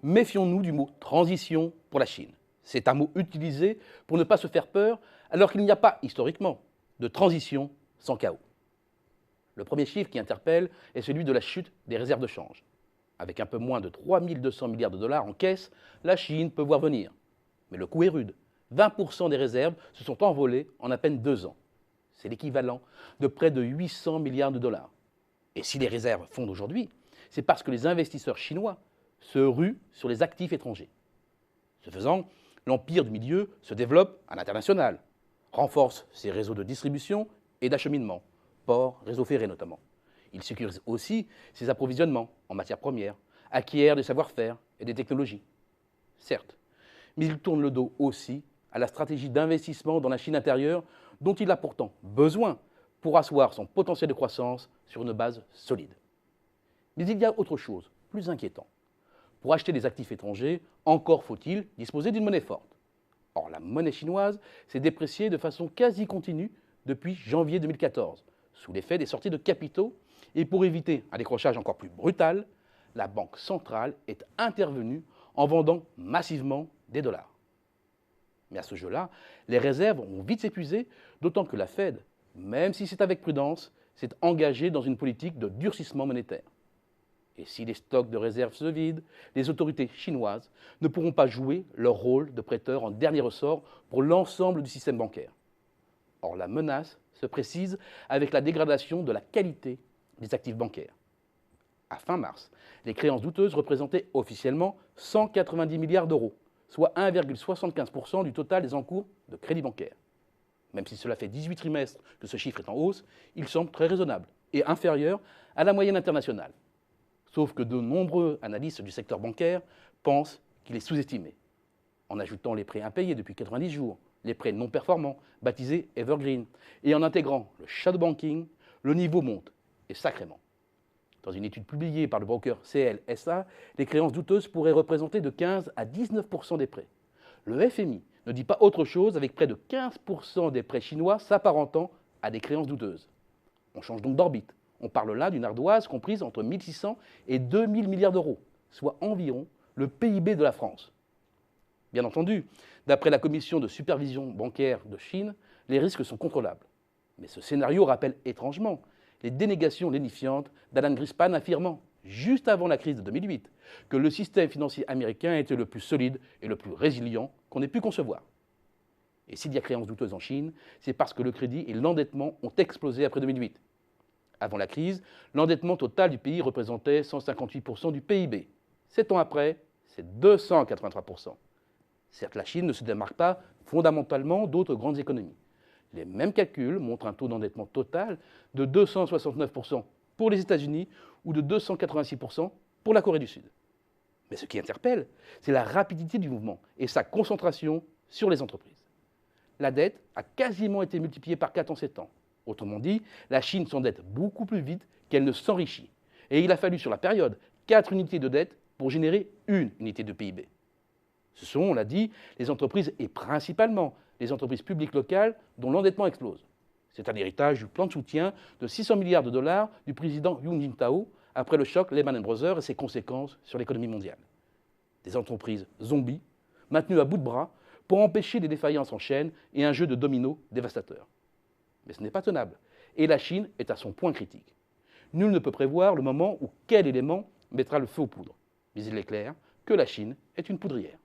méfions-nous du mot transition pour la Chine. C'est un mot utilisé pour ne pas se faire peur, alors qu'il n'y a pas, historiquement, de transition sans chaos. Le premier chiffre qui interpelle est celui de la chute des réserves de change. Avec un peu moins de 3 200 milliards de dollars en caisse, la Chine peut voir venir. Mais le coup est rude. 20% des réserves se sont envolées en à peine 2 ans. C'est l'équivalent de près de 800 milliards de dollars. Et si les réserves fondent aujourd'hui, c'est parce que les investisseurs chinois se ruent sur les actifs étrangers. Ce faisant, l'empire du milieu se développe à l'international, renforce ses réseaux de distribution et d'acheminement, ports, réseaux ferrés notamment. Il sécurise aussi ses approvisionnements en matières premières, acquiert des savoir-faire et des technologies. Certes, mais il tourne le dos aussi à la stratégie d'investissement dans la Chine intérieure dont il a pourtant besoin pour asseoir son potentiel de croissance sur une base solide. Mais il y a autre chose, plus inquiétant. Pour acheter des actifs étrangers, encore faut-il disposer d'une monnaie forte. Or, la monnaie chinoise s'est dépréciée de façon quasi continue depuis janvier 2014, sous l'effet des sorties de capitaux, et pour éviter un décrochage encore plus brutal, la Banque centrale est intervenue en vendant massivement des dollars. Mais à ce jeu-là, les réserves ont vite s'épuisé, d'autant que la Fed, même si c'est avec prudence, s'est engagée dans une politique de durcissement monétaire. Et si les stocks de réserves se vident, les autorités chinoises ne pourront pas jouer leur rôle de prêteur en dernier ressort pour l'ensemble du système bancaire. Or, la menace se précise avec la dégradation de la qualité des actifs bancaires. À fin mars, les créances douteuses représentaient officiellement 190 milliards d'euros, soit 1,75% du total des encours de crédit bancaire. Même si cela fait 18 trimestres que ce chiffre est en hausse, il semble très raisonnable et inférieur à la moyenne internationale. Sauf que de nombreux analystes du secteur bancaire pensent qu'il est sous-estimé. En ajoutant les prêts impayés depuis 90 jours, les prêts non performants, baptisés Evergreen, et en intégrant le shadow banking, le niveau monte, et sacrément. Dans une étude publiée par le broker CLSA, les créances douteuses pourraient représenter de 15 à 19% des prêts. Le FMI ne dit pas autre chose avec près de 15% des prêts chinois s'apparentant à des créances douteuses. On change donc d'orbite. On parle là d'une ardoise comprise entre 1 600 et 2 000 milliards d'euros, soit environ le PIB de la France. Bien entendu, d'après la Commission de supervision bancaire de Chine, les risques sont contrôlables. Mais ce scénario rappelle étrangement les dénégations lénifiantes d'Alan Greenspan affirmant, juste avant la crise de 2008, que le système financier américain était le plus solide et le plus résilient qu'on ait pu concevoir. Et s'il y a créances douteuses en Chine, c'est parce que le crédit et l'endettement ont explosé après 2008. Avant la crise, l'endettement total du pays représentait 158% du PIB. 7 ans après, c'est 283%. Certes, la Chine ne se démarque pas fondamentalement d'autres grandes économies. Les mêmes calculs montrent un taux d'endettement total de 269% pour les États-Unis ou de 286% pour la Corée du Sud. Mais ce qui interpelle, c'est la rapidité du mouvement et sa concentration sur les entreprises. La dette a quasiment été multipliée par 4 en 7 ans. Autrement dit, la Chine s'endette beaucoup plus vite qu'elle ne s'enrichit. Et il a fallu sur la période 4 unités de dette pour générer 1 unité de PIB. Ce sont, on l'a dit, les entreprises et principalement les entreprises publiques locales dont l'endettement explose. C'est un héritage du plan de soutien de 600 milliards de dollars du président Hu Jintao après le choc Lehman Brothers et ses conséquences sur l'économie mondiale. Des entreprises zombies maintenues à bout de bras pour empêcher des défaillances en chaîne et un jeu de dominos dévastateur. Mais ce n'est pas tenable, et la Chine est à son point critique. Nul ne peut prévoir le moment où quel élément mettra le feu aux poudres. Mais il est clair que la Chine est une poudrière.